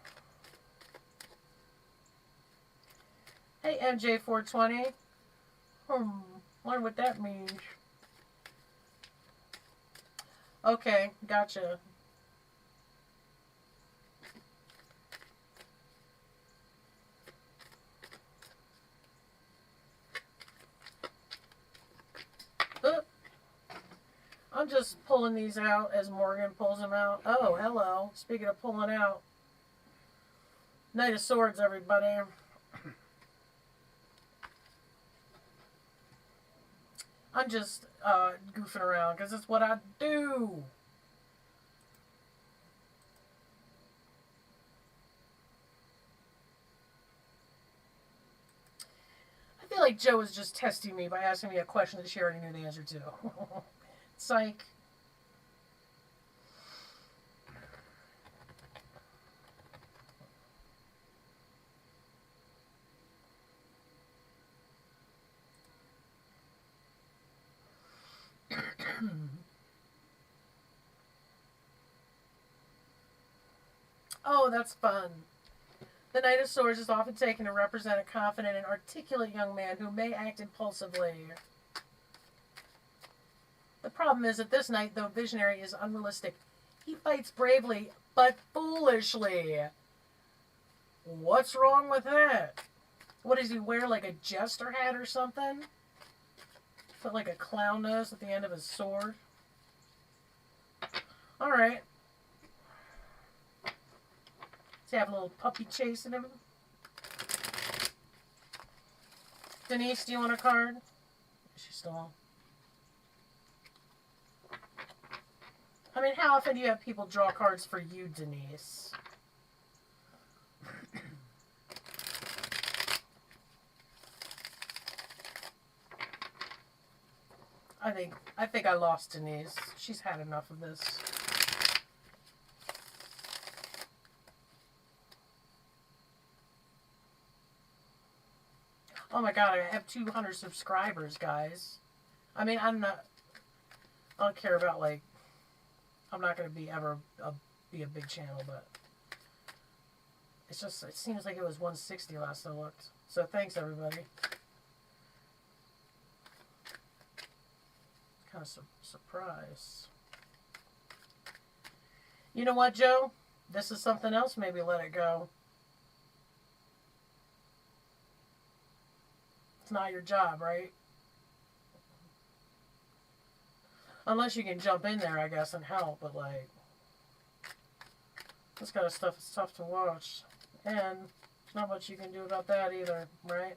Hey, MJ420. Wonder what that means. Okay, gotcha. I'm just pulling these out as Morgan pulls them out. Oh, hello. Speaking of pulling out. Knight of Swords, everybody. I'm just goofing around because it's what I do. I feel like Joe is just testing me by asking me a question that she already knew the answer to. Psych. Oh, that's fun. The Knight of Swords is often taken to represent a confident and articulate young man who may act impulsively. The problem is that this knight, though visionary, is unrealistic. He fights bravely, but foolishly. What's wrong with that? What does he wear, like a jester hat or something? Put like a clown nose at the end of his sword? Alright. Does he have a little puppy chasing him? Denise, do you want a card? Is she still on? I mean, how often do you have people draw cards for you, Denise? I think I lost Denise. She's had enough of this. Oh my god, I have 200 subscribers, guys. I mean, I don't care about, like, I'm not going to be ever be a big channel, but it's just, it seems like it was 160 last I looked. So thanks, everybody. Kind of surprise. You know what, Joe? This is something else. Maybe let it go. It's not your job, right? Unless you can jump in there, I guess, and help, but, like, this kind of stuff is tough to watch. And there's not much you can do about that either, right?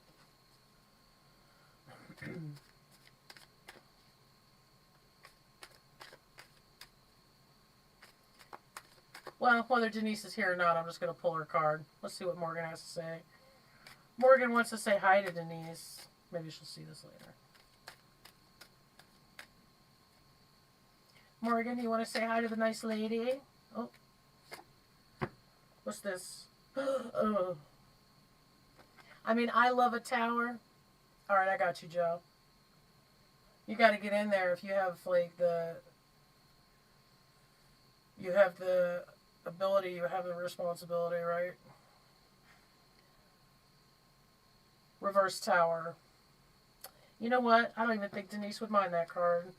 Well, whether Denise is here or not, I'm just going to pull her card. Let's see what Morgan has to say. Morgan wants to say hi to Denise. Maybe she'll see this later. Morgan, you want to say hi to the nice lady? Oh. What's this? Oh. I mean, I love a tower. Alright, I got you, Joe. You got to get in there if you have, like, you have the ability, you have the responsibility, right? Reverse tower. You know what? I don't even think Denise would mind that card.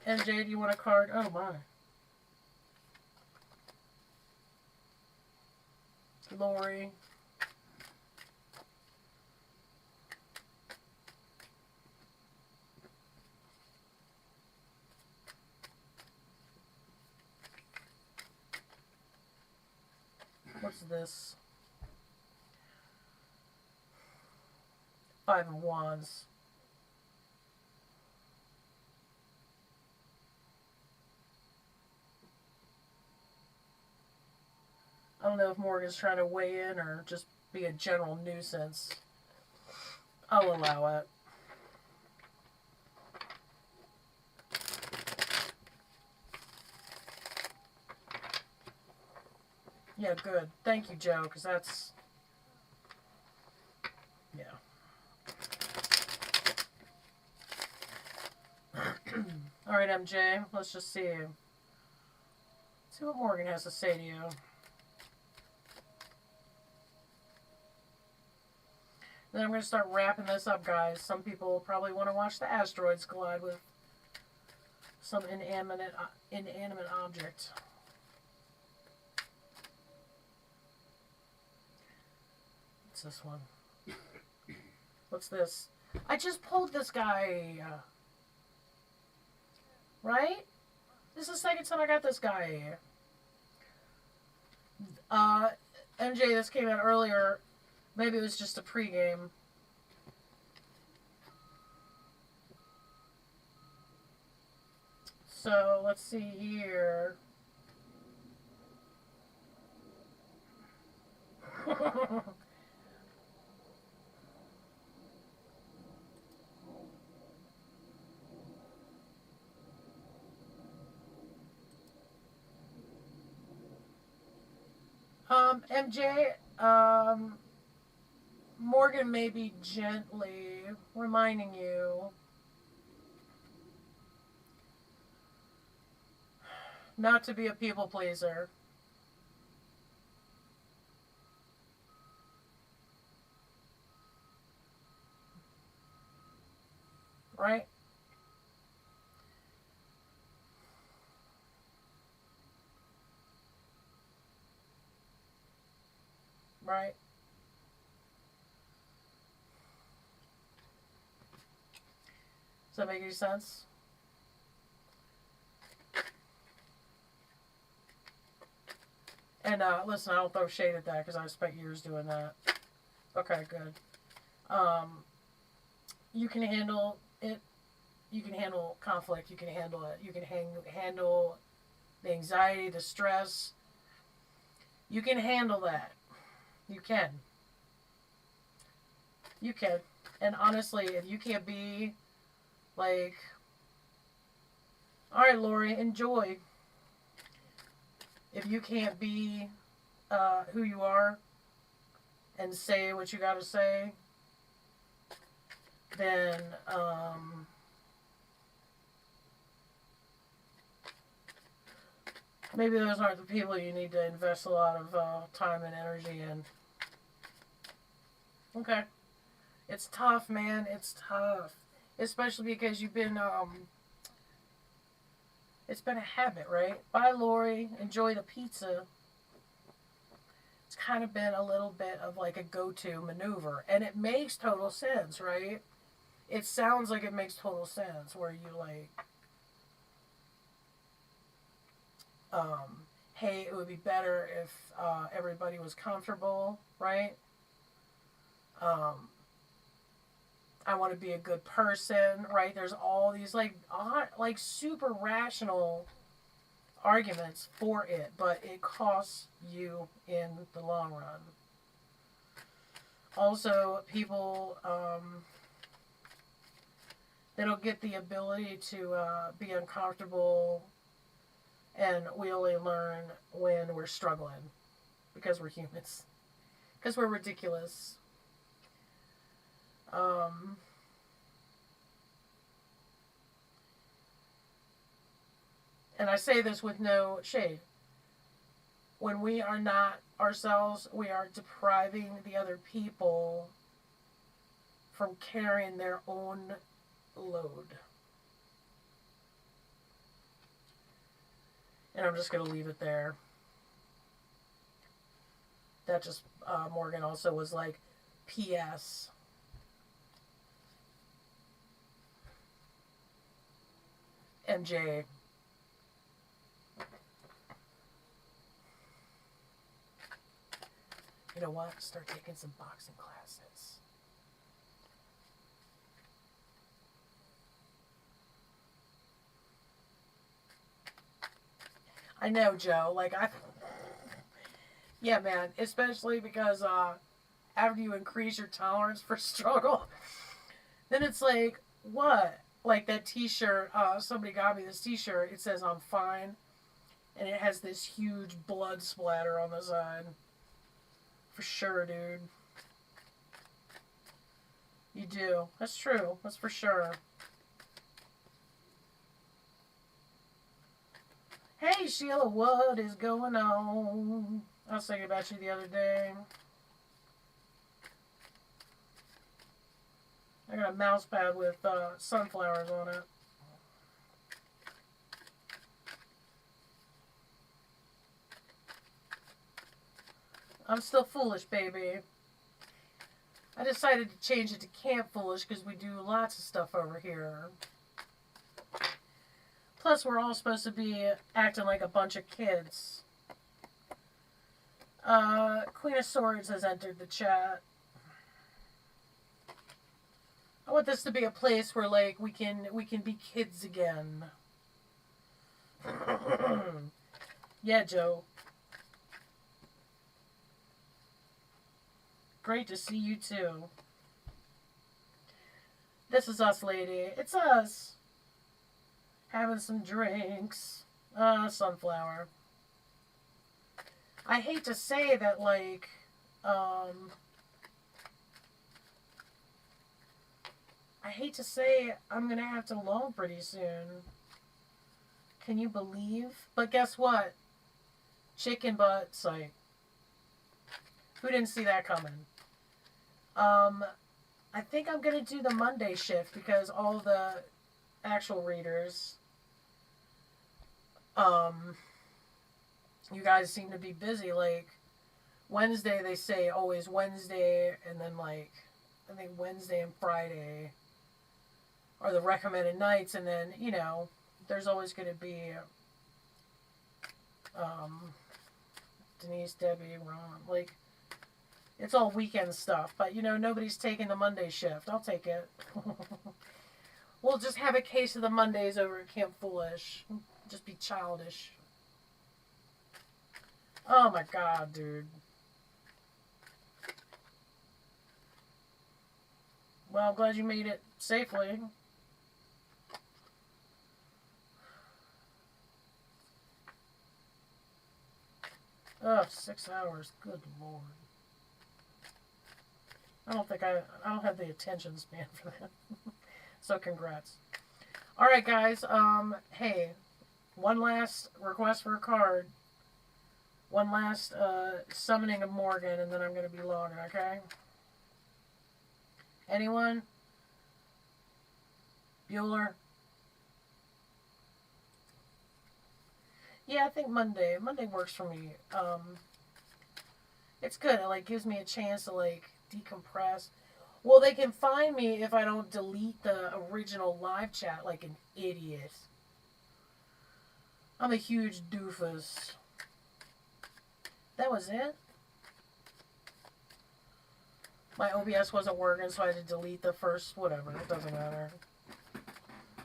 MJ, do you want a card? Oh my. Lori. What's this? 5 of Wands. I don't know if Morgan's trying to weigh in or just be a general nuisance. I'll allow it. Yeah, good. Thank you, Joe, because that's... Yeah. All right, MJ, let's just see. See what Morgan has to say to you. Then I'm going to start wrapping this up, guys. Some people probably want to watch the asteroids collide with some inanimate object. What's this one? What's this? I just pulled this guy. Right? This is the second time I got this guy. MJ, this came out earlier. Maybe it was just a pregame. So, let's see here. MJ, Morgan may be gently reminding you not to be a people pleaser. Right? Right? Does that make any sense? And listen, I don't throw shade at that because I spent years doing that. Okay, good. You can handle it. You can handle conflict. You can handle it. You can handle the anxiety, the stress. You can handle that. You can. You can. And honestly, if you can't be like, all right, Lori, enjoy. If you can't be who you are and say what you got to say, then maybe those aren't the people you need to invest a lot of time and energy in. Okay. It's tough, man. It's tough. Especially because you've been, it's been a habit, right? Bye, Lori. Enjoy the pizza. It's kind of been a little bit of like a go-to maneuver. And it makes total sense, right? It sounds like it makes total sense where you like, hey, it would be better if everybody was comfortable, right? I want to be a good person, right? There's all these like super rational arguments for it, but it costs you in the long run. Also, people they don't get the ability to be uncomfortable, and we only learn when we're struggling because we're humans, because we're ridiculous. And I say this with no shade. When we are not ourselves, we are depriving the other people from carrying their own load. And I'm just going to leave it there. That just Morgan also was like, P.S. MJ. You know what? Start taking some boxing classes. I know, Joe. Like, yeah, man. Especially because after you increase your tolerance for struggle, then it's like, what? Like that T-shirt. Somebody got me this T-shirt. It says "I'm fine," and it has this huge blood splatter on the side. For sure, dude. You do. That's true. That's for sure. Hey, Sheila, what is going on? I was thinking about you the other day. I got a mouse pad with sunflowers on it. I'm still foolish, baby. I decided to change it to Camp Foolish because we do lots of stuff over here. Plus, we're all supposed to be acting like a bunch of kids. Queen of Swords has entered the chat. I want this to be a place where, like, we can be kids again. Yeah, Joe. Great to see you too. This is us, lady. It's us. Having some drinks. Sunflower. I hate to say that, like, I hate to say I'm gonna have to loan pretty soon. Can you believe? But guess what? Chicken butt site. Who didn't see that coming? I think I'm gonna do the Monday shift because all the actual readers, you guys seem to be busy. Like, Wednesday, they say always Wednesday, and then, like, I think Wednesday and Friday are the recommended nights, and then, you know, there's always going to be Denise, Debbie, Ron, like, it's all weekend stuff, but, you know, nobody's taking the Monday shift. I'll take it. We'll just have a case of the Mondays over at Camp Foolish. Just be childish. Oh my god, dude. Well, I'm glad you made it safely. Ugh, 6 hours. Good lord. I don't have the attention span for that. So congrats. Alright, guys. Hey, one last request for a card. One last summoning of Morgan, and then I'm going to be logging, okay? Anyone? Bueller? Yeah, I think Monday. Monday works for me. It's good. It, like, gives me a chance to, like, decompress. Well, they can find me if I don't delete the original live chat like an idiot. I'm a huge doofus. That was it? My OBS wasn't working, so I had to delete the first whatever. It doesn't matter.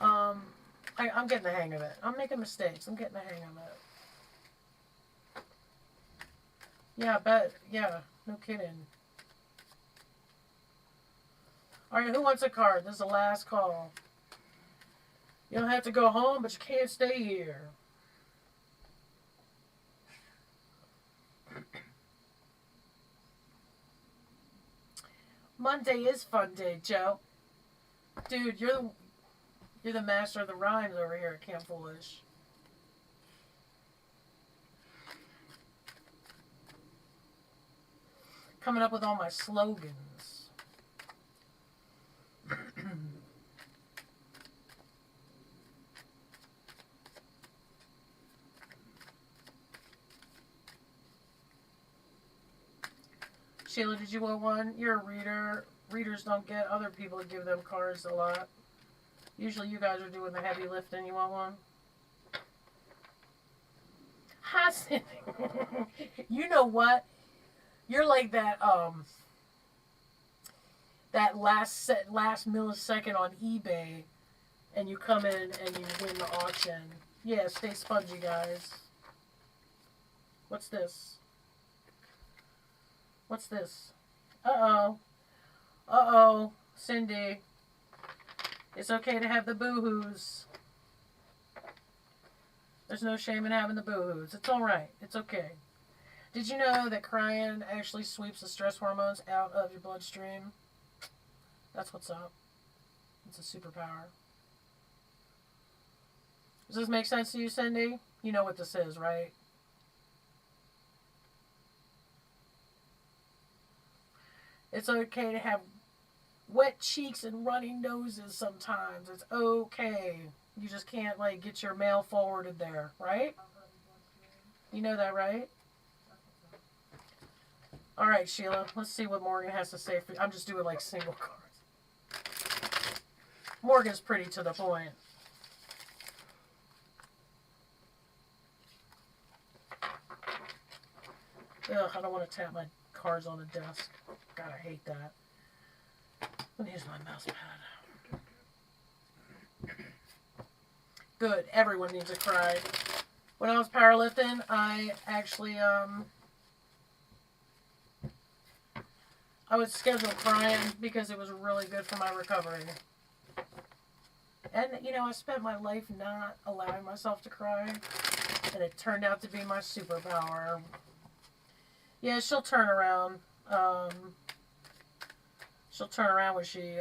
I'm getting the hang of it. I'm making mistakes. I'm getting the hang of it. Yeah, I bet. Yeah, no kidding. Alright, who wants a card? This is the last call. You don't have to go home, but you can't stay here. Monday is fun day, Joe. Dude, you're the master of the rhymes over here at Camp Foolish. Coming up with all my slogans. Sheila, did you want one? You're a reader. Readers don't get other people to give them cards a lot. Usually you guys are doing the heavy lifting. You want one? Hi, Cindy. You know what? You're like that last millisecond on eBay, and you come in and you win the auction. Yeah, stay spongy, guys. What's this? What's this? Uh-oh. Uh-oh. Cindy. It's okay to have the boo-hoos. There's no shame in having the boo-hoos. It's alright. It's okay. Did you know that crying actually sweeps the stress hormones out of your bloodstream? That's what's up. It's a superpower. Does this make sense to you, Cindy? You know what this is, right? It's okay to have wet cheeks and runny noses sometimes. It's okay. You just can't, like, get your mail forwarded there, right? You know that, right? All right, Sheila. Let's see what Morgan has to say. I'm just doing, like, single cards. Morgan's pretty to the point. Ugh, I don't want to tap my cards on the desk. God, I hate that. Let me use my mouse pad. Good. Everyone needs a cry. When I was powerlifting, I actually, I would schedule crying because it was really good for my recovery. And, you know, I spent my life not allowing myself to cry, and it turned out to be my superpower. Yeah, she'll turn around. She'll turn around when she's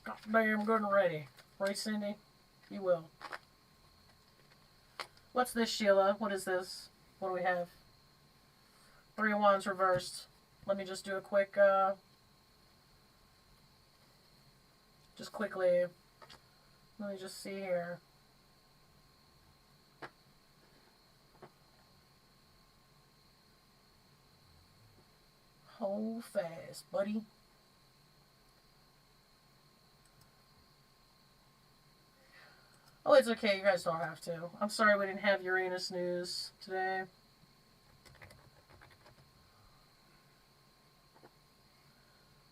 goddamn good and ready. Right, Cindy? You will. What's this, Sheila? What is this? What do we have? 3 of Wands reversed. Let me just do a quick, just quickly. Let me just see here. Hold fast, buddy. Oh, it's okay. You guys don't have to. I'm sorry we didn't have Uranus news today.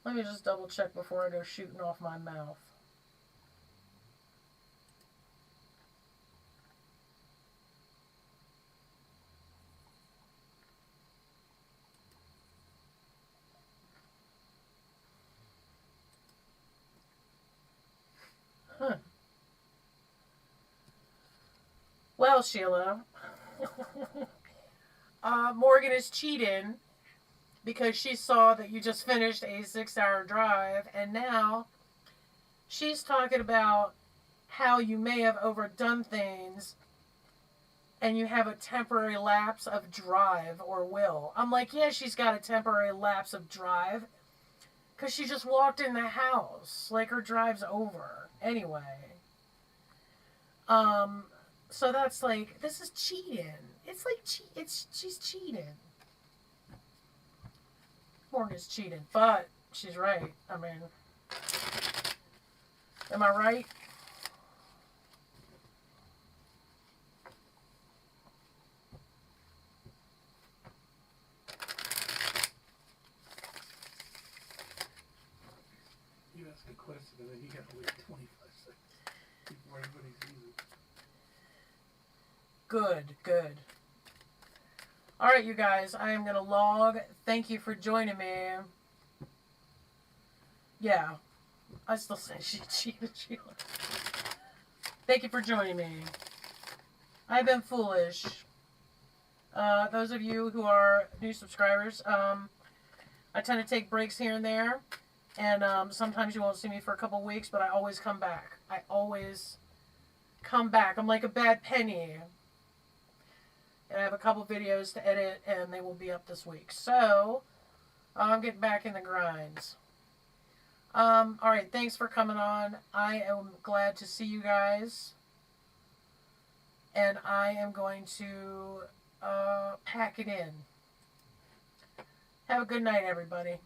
Let me just double check before I go shooting off my mouth. Huh. Well, Sheila, Morgan is cheating because she saw that you just finished a 6-hour drive, and now she's talking about how you may have overdone things and you have a temporary lapse of drive or will. I'm like, yeah, she's got a temporary lapse of drive because she just walked in the house. Like, her drive's over. Anyway. So that's like, this is cheating. It's like, she's cheating. Morgan's cheating, but she's right. I mean, am I right? You ask a question and then you got to wait 25 seconds before everybody sees it. Good, good. All right, you guys, I am going to log. Thank you for joining me. Yeah, I still say she cheated. Thank you for joining me. I've been foolish. Those of you who are new subscribers, I tend to take breaks here and there. And sometimes you won't see me for a couple weeks, but I always come back. I always come back. I'm like a bad penny. And I have a couple videos to edit, and they will be up this week. So, I'm getting back in the grinds. Alright, thanks for coming on. I am glad to see you guys. And I am going to pack it in. Have a good night, everybody.